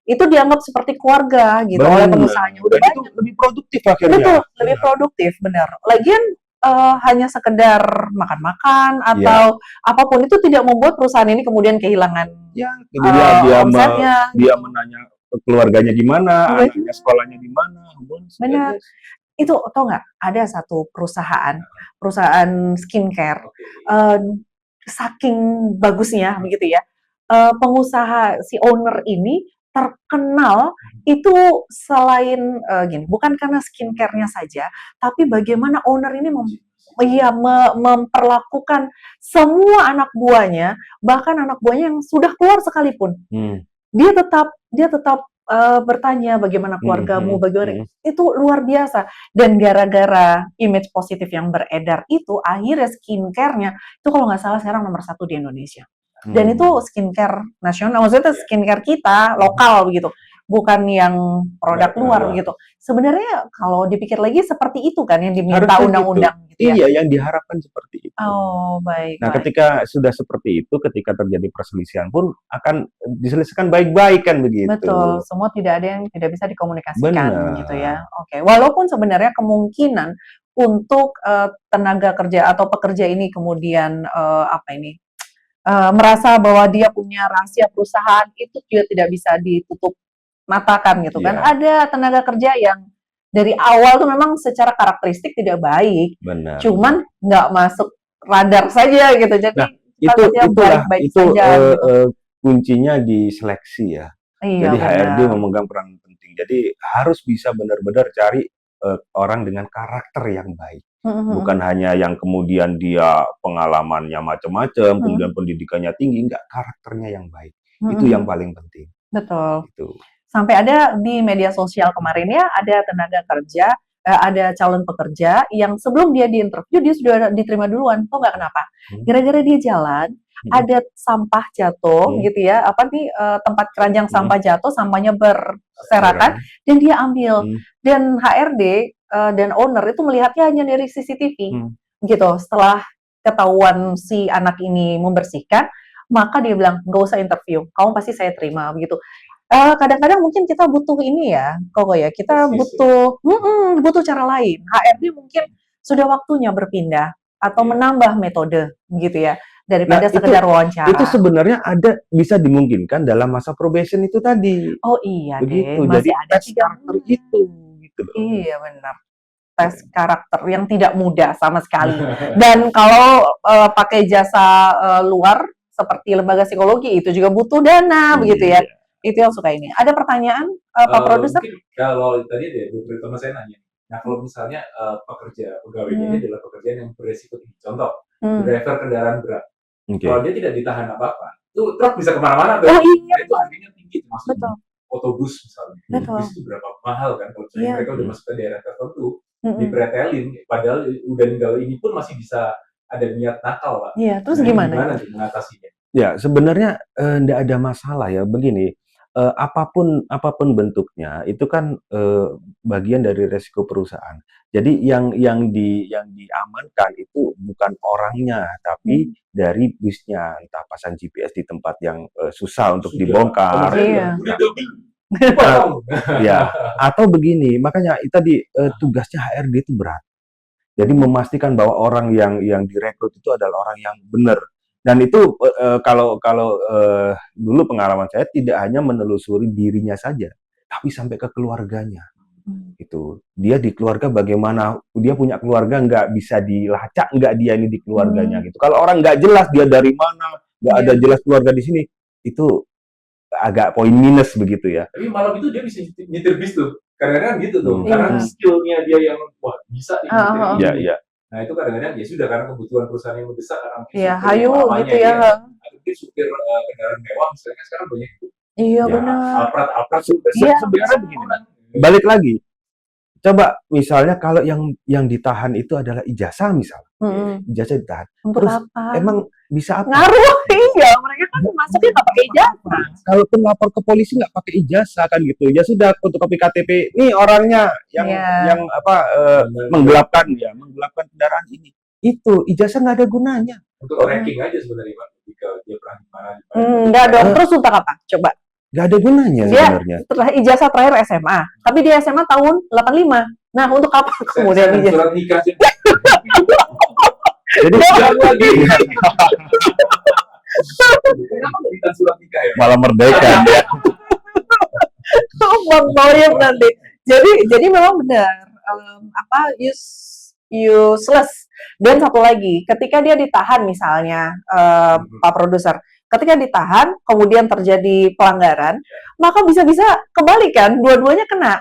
itu dianggap seperti keluarga gitu oleh pengusahanya. Udah itu lebih produktif akhirnya. Betul, lebih produktif, benar. Lagian hanya sekedar makan-makan atau apapun itu tidak membuat perusahaan ini kemudian kehilangan omsetnya. Dia menanya keluarganya gimana, anaknya sekolahnya di mana. Benar. Itu tau nggak, ada satu perusahaan skincare, saking bagusnya begitu ya, pengusaha si owner ini terkenal itu selain gini, bukan karena skincare-nya saja, tapi bagaimana owner ini memperlakukan semua anak buahnya, bahkan anak buahnya yang sudah keluar sekalipun. Dia tetap bertanya bagaimana keluargamu, bagaimana itu luar biasa. Dan gara-gara image positif yang beredar itu, akhirnya skincare-nya itu kalau nggak salah sekarang nomor 1 di Indonesia. Dan itu skincare nasional, maksudnya skincare kita lokal begitu, bukan yang produk luar begitu. Sebenarnya kalau dipikir lagi seperti itu kan yang diminta undang-undang gitu ya. Iya, yang diharapkan seperti itu. Oh, baik. Nah, ketika sudah seperti itu, ketika terjadi perselisihan pun akan diselesaikan baik-baik kan begitu. Betul, semua tidak ada yang tidak bisa dikomunikasikan gitu ya. Oke, walaupun sebenarnya kemungkinan untuk tenaga kerja atau pekerja ini kemudian merasa bahwa dia punya rahasia perusahaan itu juga tidak bisa ditutup matakan gitu kan. Ada tenaga kerja yang dari awal tuh memang secara karakteristik tidak baik, cuman nggak masuk radar saja gitu. Jadi kuncinya di seleksi ya. Jadi HRD memegang peran penting. Jadi harus bisa benar-benar cari orang dengan karakter yang baik. Bukan hanya yang kemudian dia pengalamannya macam-macam, kemudian pendidikannya tinggi, enggak, karakternya yang baik. Itu yang paling penting. Betul. Itu. Sampai ada di media sosial kemarin ya, ada tenaga kerja, ada calon pekerja yang sebelum dia diinterview dia sudah diterima duluan. Tahu nggak kenapa? Gara-gara dia jalan, ada sampah jatuh gitu ya, tempat keranjang sampah jatuh, sampahnya berserakan dan dia ambil. Dan HRD dan owner itu melihatnya hanya dari CCTV gitu. Setelah ketahuan si anak ini membersihkan, maka dia bilang nggak usah interview, kamu pasti saya terima begitu. Kadang-kadang mungkin kita butuh ini ya, Koko ya, kita butuh cara lain. HRD mungkin sudah waktunya berpindah atau menambah metode gitu ya, daripada sekedar wawancara. Itu sebenarnya bisa dimungkinkan dalam masa probation itu tadi. Oh iya begitu. Deh, masih jadi ada tes karakter itu gitu loh. Iya benar. Tes karakter yang tidak mudah sama sekali. Dan kalau pakai jasa luar seperti lembaga psikologi itu juga butuh dana begitu ya. Itu yang suka ini. Ada pertanyaan Pak Produser? Mungkin kalau tadi deh Bu Pritama saya nanya. Nah, kalau misalnya pegawai ini adalah pekerjaan yang beresiko tinggi. Contoh, driver kendaraan berat. Kalau dia tidak ditahan apa-apa, itu truk bisa kemana-mana tuh. Oh iya. Itu harganya tinggi maksudnya. Betul. otobus misalnya. Bis itu berapa mahal kan kalau misalnya mereka udah masuk ke daerah tertentu, dipretelin, padahal udah ninggal ini pun masih bisa ada niat nakal, Pak. Iya, terus gimana tuh mengatasinya? Ya, sebenarnya nggak ada masalah ya. Begini, apapun bentuknya itu kan bagian dari resiko perusahaan. Jadi yang diamankan itu bukan orangnya, tapi dari bisnya, entah pasang GPS di tempat yang susah untuk dibongkar. Iya. Ya, atau begini, makanya itu tadi tugasnya HRD itu berat. Jadi memastikan bahwa orang yang direkrut itu adalah orang yang benar. Dan itu kalau dulu pengalaman saya tidak hanya menelusuri dirinya saja, tapi sampai ke keluarganya. Itu dia di keluarga bagaimana, dia punya keluarga nggak bisa dilacak nggak dia ini di keluarganya gitu. Kalau orang nggak jelas dia dari mana, nggak ada jelas keluarga di sini, itu agak poin minus begitu ya. Tapi malam itu dia bisa nyetir bis tuh. Kadang-kadang gitu tuh, karena skillnya dia yang wah bisa nih. Iya. Nah itu kadang-kadang ya sudah karena kebutuhan perusahaan yang mendesak karena Iya, hayu gitu ya. Mungkin supir kendaraan mewah misalnya sekarang banyak itu. Iya benar. Alprat sebenarnya begini. Balik lagi. Coba misalnya kalau yang ditahan itu adalah ijazah misalnya. Ijazah ditahan. Untuk terus apa? Emang bisa apa? Ngaruh, iya. Mereka kan masuknya nggak pakai ijazah. Kalau pun lapor ke polisi nggak pakai ijazah kan gitu. Ya sudah, fotokopi KTP. Nih orangnya yang menggelapkan kendaraan ini. Itu ijazah nggak ada gunanya. Untuk ranking aja sebenarnya Pak. Jika dia pernah di mana. Nggak dong. Terus untuk apa? Coba. Nggak ada gunanya sebenarnya. Setelah ijazah terakhir SMA, tapi di SMA tahun 85. Nah, untuk apa kemudian ijazah? Surat nikah sih. Jadi lagi. Kenapa kita surat nikah ya? Malah merdeka. Bang nanti. Jadi memang benar useless. Dan satu lagi, ketika dia ditahan misalnya Pak Produser, ketika ditahan kemudian terjadi pelanggaran, maka bisa-bisa kebalikan, dua-duanya kena.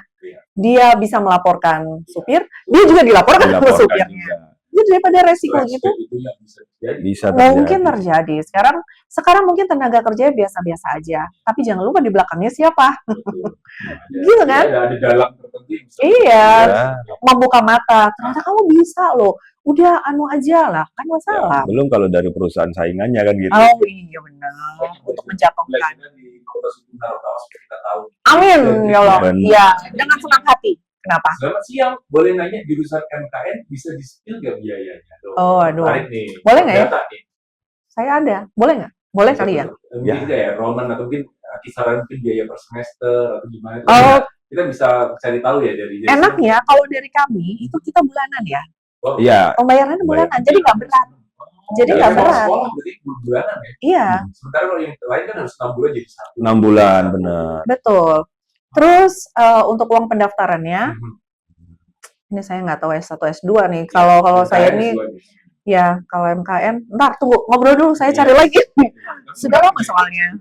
Dia bisa melaporkan supir, dia juga dilaporkan ke supirnya. Jadi daripada resiko gitu, bisa mungkin terjadi. Sekarang mungkin tenaga kerja biasa-biasa aja, tapi jangan lupa di belakangnya siapa. Gitu kan? Ada dalam tertentu. Iya, membuka mata. Ternyata kamu bisa loh. Udah aja lah, kan masalah. Belum kalau dari perusahaan saingannya kan gitu. Oh iya benar. Untuk menjatuhkan. Amin ya Allah. Iya, dengan senang hati. Kenapa? Selamat siang, boleh nanya jurusan MKN bisa di-spill nggak biayanya? Oh aduh. Boleh nggak ya? Saya ada. Boleh nggak? Boleh kali ya? Mungkin ya, Roman atau mungkin kisaran mungkin biaya per semester atau gimana? Kita bisa cari tahu ya dari. Enaknya kalau dari kami itu kita bulanan ya. Iya. Pembayarannya bulanan, jadi nggak berat. Jadi nggak berat. Sekolah berarti bulanan ya? Iya. Sementara kalau yang lain kan harus 6 bulan jadi 1. 6 bulan, benar. Betul. Terus untuk uang pendaftarannya, ini saya nggak tahu S1, S2 nih. Kalau saya ini, ya kalau MKN, ntar tunggu ngobrol dulu, saya cari lagi. Sudah lama soalnya.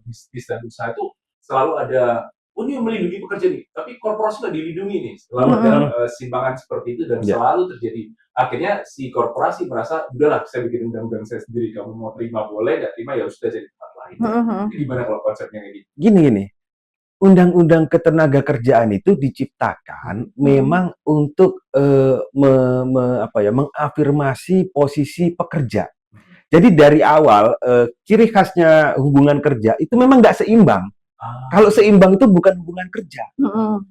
Bisnis dan usaha itu selalu ada, ini melindungi pekerja nih, tapi korporasi nggak dilindungi nih. Selalu ada simpangan seperti itu dan selalu terjadi. Akhirnya si korporasi merasa, udahlah saya bikin undang-undang saya sendiri, kamu mau terima boleh, nggak terima ya sudah jadi tempat lain. Gimana kalau konsepnya kayak gitu? Gini. Undang-undang ketenagakerjaan itu diciptakan memang untuk mengafirmasi posisi pekerja. Jadi dari awal ciri khasnya hubungan kerja itu memang nggak seimbang. Kalau seimbang itu bukan hubungan kerja,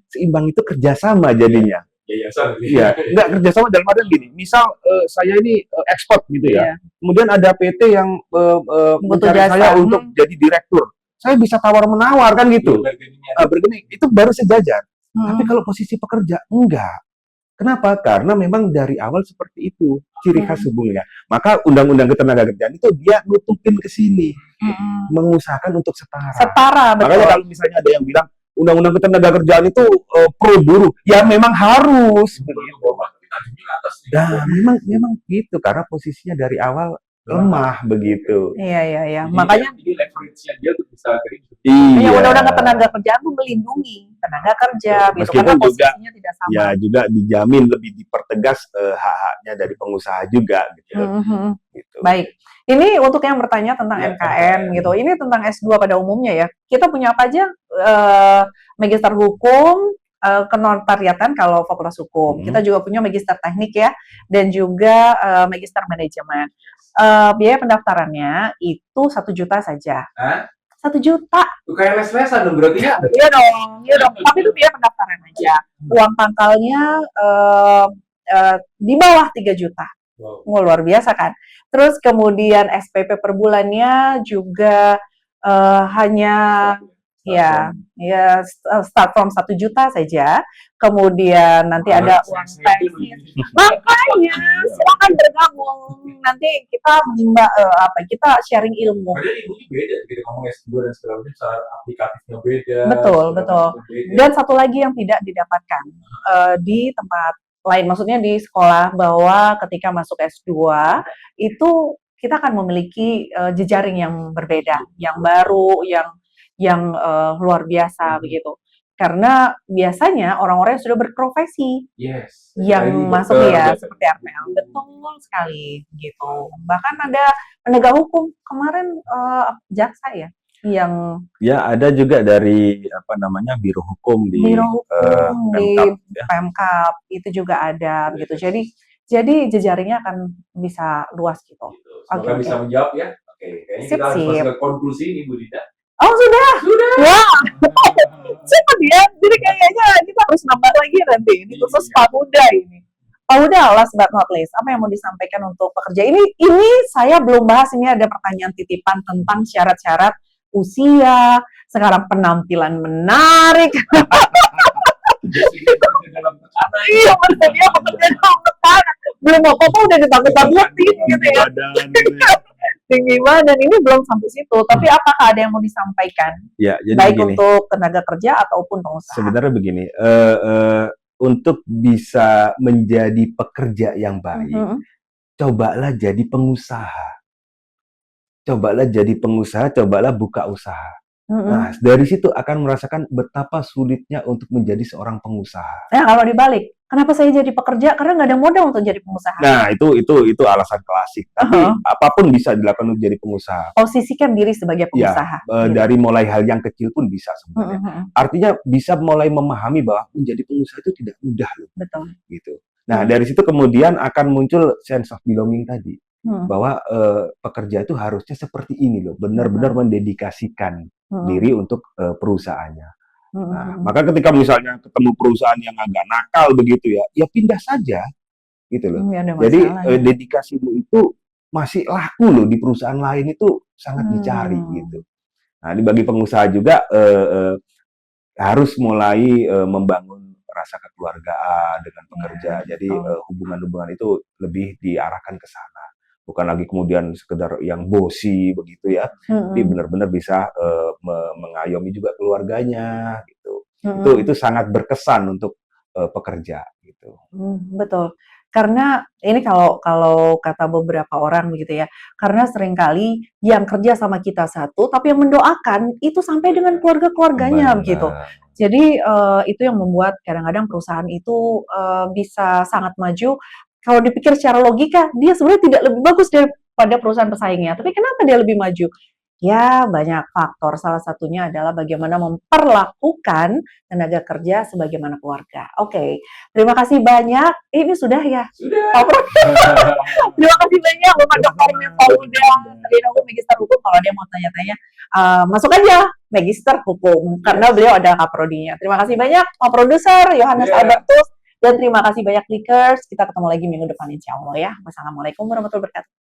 seimbang itu kerjasama jadinya. Iya, nggak kerjasama dalam artian gini. Misal saya ini ekspor gitu ya, kemudian ada PT yang mencari saya untuk jadi direktur. Saya bisa tawar-menawar kan gitu. Bergening, itu baru sejajar. Tapi kalau posisi pekerja, enggak. Kenapa? Karena memang dari awal seperti itu, ciri khas hubungannya. Maka undang-undang ketenagakerjaan itu dia nutupin ke sini. Mengusahakan untuk setara. Setara, betul. Makanya kalau misalnya ada yang bilang, undang-undang ketenagakerjaan itu pro buruh, ya memang harus. Nah, memang gitu. Karena posisinya dari awal lemah begitu. Iya. Makanya jadi leverage-nya dia tuh bisa kering. Iya, undang-undang ketenaga kerjaan tuh melindungi tenaga kerja gitu, karena posisinya tidak sama. Ya juga dijamin lebih dipertegas hak-haknya dari pengusaha juga gitu. Gitu. Baik. Ini untuk yang bertanya tentang MKN gitu. Ini tentang S2 pada umumnya ya. Kita punya apa aja? Magister hukum, kenotariatan kalau fakultas hukum. Kita juga punya magister teknik ya, dan juga magister manajemen. Biaya pendaftarannya itu 1 juta saja. 1 juta. Kayak les-lesan dong berarti ya? Iya dong. Tapi itu biaya pendaftaran aja. Uang pangkalnya di bawah 3 juta. Wow. Luar biasa kan. Terus kemudian SPP per bulannya juga hanya start from 1 juta saja. Kemudian nanti ada uang teknis. Makanya silakan bergabung. Nanti kita kita sharing ilmu. Padahal ilmunya beda, gitu ngomong S2 dan segala macam, cara aplikatifnya beda. Betul. Dan satu lagi yang tidak didapatkan di tempat lain, maksudnya di sekolah, bahwa ketika masuk S2 itu kita akan memiliki jejaring yang berbeda, yang baru, yang luar biasa begitu. Karena biasanya orang-orang yang sudah berprofesi yang masuk seperti RPL, betul sekali gitu. Bahkan ada penegak hukum kemarin, jaksa ya, yang ada juga dari biro hukum di Pemkab itu juga ada begitu. Jadi jejaringnya akan bisa luas gitu. Semoga bisa menjawab ya. Kayaknya kita harus masuk ke konklusi nih Bu Dita. Oh sudah. Wah. Cepat ya. Jadi kayaknya kita harus nambah lagi nanti. Ini khusus Pak Huda ini. Pak Huda, last but not least, apa yang mau disampaikan untuk pekerja? Ini saya belum bahas, ini ada pertanyaan titipan tentang syarat-syarat usia, sekarang penampilan menarik. Iya, benar, bekerja dalam tekanan. Belum apa-apa udah ditakut-takutin gitu ya. Tinggi badan, ini belum sampai situ. Tapi apakah ada yang mau disampaikan? Ya, jadi baik begini, untuk tenaga kerja ataupun pengusaha. Sebenarnya begini, untuk bisa menjadi pekerja yang baik, cobalah jadi pengusaha. Cobalah buka usaha. Nah, dari situ akan merasakan betapa sulitnya untuk menjadi seorang pengusaha. Nah, kalau dibalik, kenapa saya jadi pekerja? Karena nggak ada modal untuk jadi pengusaha. Nah, itu alasan klasik. Tapi apapun bisa dilakukan untuk jadi pengusaha. Posisikan diri sebagai pengusaha. Ya, dari mulai hal yang kecil pun bisa sebenarnya. Artinya bisa mulai memahami bahwa menjadi pengusaha itu tidak mudah loh. Betul. Gitu. Nah, dari situ kemudian akan muncul sense of belonging tadi. Bahwa pekerja itu harusnya seperti ini loh, benar-benar mendedikasikan diri untuk perusahaannya. Nah, maka ketika misalnya ketemu perusahaan yang agak nakal begitu ya pindah saja, gitu loh. Jadi dedikasimu itu masih laku loh di perusahaan lain, itu sangat dicari gitu. Nah, bagi pengusaha juga harus mulai membangun rasa kekeluargaan dengan pekerja. Jadi hubungan-hubungan itu lebih diarahkan ke sana. Bukan lagi kemudian sekedar yang bosi begitu ya, tapi benar-benar bisa mengayomi juga keluarganya gitu. Itu sangat berkesan untuk pekerja gitu. Betul. Karena ini kalau kata beberapa orang begitu ya, karena seringkali yang kerja sama kita satu, tapi yang mendoakan itu sampai dengan keluarga-keluarganya begitu. Jadi itu yang membuat kadang-kadang perusahaan itu bisa sangat maju. Kalau dipikir secara logika, dia sebenarnya tidak lebih bagus daripada perusahaan pesaingnya. Tapi kenapa dia lebih maju? Ya, banyak faktor. Salah satunya adalah bagaimana memperlakukan tenaga kerja sebagaimana keluarga. Oke, terima kasih banyak. Ini sudah ya? Sudah. Terima kasih banyak Bapak Dr. Mefauda, Sarjana Hukum, Magister Hukum. Kalau dia mau tanya-tanya, masuk aja Magister Hukum, karena beliau ada kaprodinya. Terima kasih banyak Pak Produser Yohanes Albertus. Dan terima kasih banyak Clickers. Kita ketemu lagi minggu depan insya Allah ya. Wassalamualaikum warahmatullahi wabarakatuh.